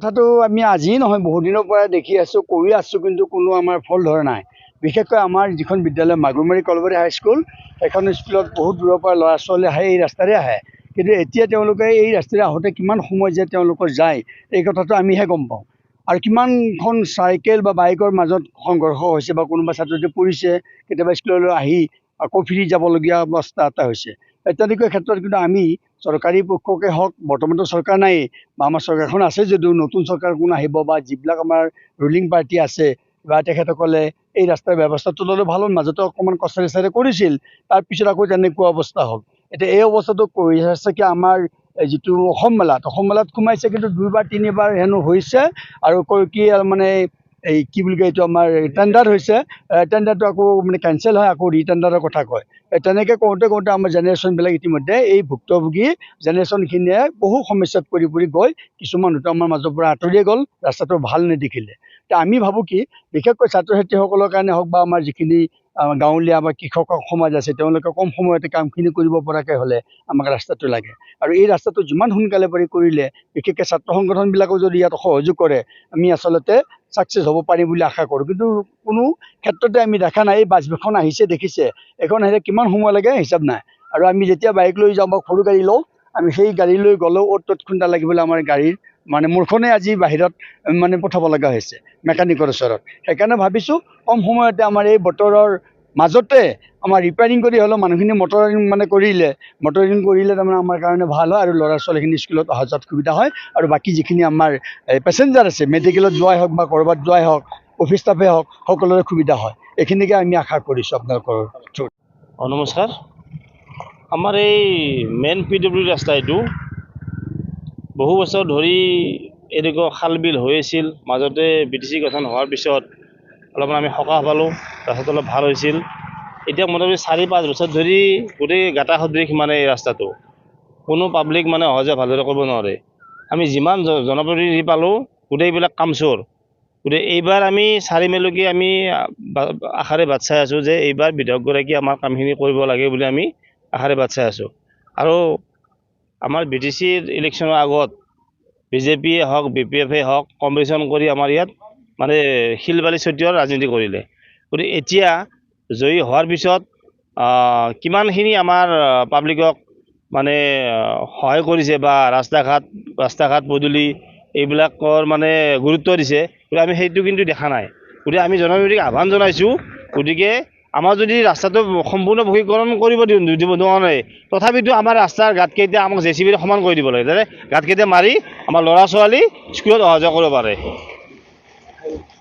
কথাটো আমি আজি নহয় বহু দিনৰ পৰা দেখি আছোঁ কৰি আছোঁ কিন্তু কোনো আমাৰ ফল ধৰা নাই। বিশেষকৈ আমাৰ যিখন বিদ্যালয় মাগুৰমাৰী কলবাৰী হাইস্কুল এখন স্কুলত বহুত দূৰৰ পৰা ল'ৰা ছোৱালী আহে, এই ৰাস্তাৰে আহে। কিন্তু এতিয়া তেওঁলোকে এই ৰাস্তাৰে আহোঁতে কিমান সময় যে তেওঁলোকৰ যায় এই কথাটো আমিহে গম পাওঁ। আৰু কিমানখন চাইকেল বা বাইকৰ মাজত সংঘৰ্ষ হৈছে বা কোনোবা ছাত্ৰটি পৰিছে, কেতিয়াবা স্কুললৈ আহি আকৌ ফিৰি যাবলগীয়া অৱস্থা এটা হৈছে। তেনেকুৱা ক্ষেত্ৰত কিন্তু আমি চৰকাৰী পক্ষকে হওক, বৰ্তমানতো চৰকাৰ নাই বা আমাৰ চৰকাৰখন আছে যদিও নতুন চৰকাৰ কোন আহিব বা যিবিলাক আমাৰ ৰুলিং পাৰ্টি আছে বা তেখেতসকলে এই ৰাস্তাৰ ব্যৱস্থাটো ল'লে ভাল হ'ল। মাজতে অকণমান কচাৰি চাৰি কৰিছিল, তাৰপিছত আকৌ তেনেকুৱা অৱস্থা হ'ল। এতিয়া এই অৱস্থাটো কৰি আছে কি আমাৰ যিটো অসম মেলাত সোমাইছে, কিন্তু দুইবাৰ তিনিবাৰ হেনো হৈছে আৰু কি মানে এই কি বুলি কয় এইটো আমাৰ টেণ্ডাৰ হৈছে, টেণ্ডাৰটো আকৌ মানে কেঞ্চেল হয়, আকৌ ৰিটেণ্ডাৰৰ কথা কয়। তেনেকৈ কৰোঁতে কৰোঁতে আমাৰ জেনেৰেশ্যনবিলাক ইতিমধ্যে এই ভুক্তভোগী জেনেৰেশ্যনখিনিয়ে বহু সমস্যাত পৰি গৈ কিছুমান হয়তো আমাৰ মাজৰ পৰা আঁতৰিয়ে গ'ল, ৰাস্তাটো ভাল নেদেখিলে। এতিয়া আমি ভাবোঁ কি বিশেষকৈ ছাত্ৰ ছাত্ৰীসকলৰ কাৰণে হওক বা আমাৰ যিখিনি গাঁৱলীয়া বা কৃষক সমাজ আছে তেওঁলোকে কম সময়তে কামখিনি কৰিব পৰাকৈ হ'লে আমাক ৰাস্তাটো লাগে। আৰু এই ৰাস্তাটো যিমান সোনকালে পাৰি কৰিলে, বিশেষকৈ ছাত্ৰ সংগঠনবিলাকো যদি ইয়াত সহযোগ কৰে, আমি আচলতে ছাকচেছ হ'ব পাৰিম বুলি আশা কৰোঁ। কিন্তু কোনো ক্ষেত্ৰতে আমি দেখা নাই। এই বাছখন আহিছে দেখিছে, এখন আহিলে কিমান সময় লাগে হিচাপ নাই। আৰু আমি যেতিয়া বাইক লৈ যাওঁ বা সৰু গাড়ী লওঁ, আমি সেই গাড়ী লৈ গ'লেও অ'ত ত'ত খুন্দা লাগিবলৈ আমাৰ গাড়ীৰ মানে মূৰখনেই আজি বাহিৰত মানে পঠাব লগা হৈছে মেকানিকৰ ওচৰত। সেইকাৰণে ভাবিছোঁ কম সময়তে আমাৰ এই বতৰৰ মাজতে আমাৰ ৰিপেয়াৰিং কৰি হ'লেও মানুহখিনি মটৰিং কৰিলে তাৰমানে আমাৰ কাৰণে ভাল হয় আৰু ল'ৰা ছোৱালীখিনি স্কুলত অহা যোৱাত সুবিধা হয়। আৰু বাকী যিখিনি আমাৰ পেচেঞ্জাৰ আছে, মেডিকেলত যোৱাই হওক বা ক'ৰবাত যোৱাই হওক, অফিচ ষ্টাফে হওক, সকলোৰে সুবিধা হয়। এইখিনিকে আমি আশা কৰিছোঁ আপোনালোকৰ থ্ৰুত। নমস্কাৰ। আমাৰ এই মেইন PW ৰাস্তা এইটো বহু বছৰ ধৰি এনেকুৱা খাল বিল হৈ আছিল। মাজতে BTC গঠন হোৱাৰ পিছত অলপমান আমি সকাহ পালোঁ, ৰাস্তাটো অলপ ভাল হৈছিল। এতিয়া মোটামুটি 4-5 বছৰ ধৰি গোটেই গাঁটা সদৃশ মানে এই ৰাস্তাটো কোনো পাব্লিক মানে অহা যোৱা ভালদৰে কৰিব নোৱাৰে। আমি যিমান জনপ্ৰতিনিধি পালোঁ গোটেইবিলাক কামচোৰ। গতিকে এইবাৰ আমি 4 মেলৈকে আমি আশাৰে বাট চাই আছোঁ যে এইবাৰ বিধায়কগৰাকী আমাৰ কামখিনি কৰিব লাগে বুলি আমি আশাৰে বাট চাই আছোঁ। আৰু আমাৰ BTCৰ ইলেকশ্যনৰ আগত BJPয়ে হওক BPFে হওক কম্পিটিশ্যন কৰি আমাৰ ইয়াত মানে শিল বালি ছটিওৱাৰ ৰাজনীতি কৰিলে। গতিকে এতিয়া জয়ী হোৱাৰ পিছত কিমানখিনি আমাৰ পাব্লিকক মানে সহায় কৰিছে বা ৰাস্তা ঘাট পদূলি এইবিলাকৰ মানে গুৰুত্ব দিছে, গতিকে আমি সেইটো কিন্তু দেখা নাই। গতিকে আমি জনগণক আহ্বান জনাইছোঁ, গতিকে আমাৰ যদি ৰাস্তাটো সম্পূৰ্ণ বহীকৰণ কৰিব দিব নোৱাৰে, তথাপিতো আমাৰ ৰাস্তাৰ গাঁতকেইটা আমাক JCB সমান কৰি দিব লাগে, যাতে গাঁতকেইটা মাৰি আমাৰ ল'ৰা ছোৱালী স্কুলত অহা যোৱা কৰিব পাৰে।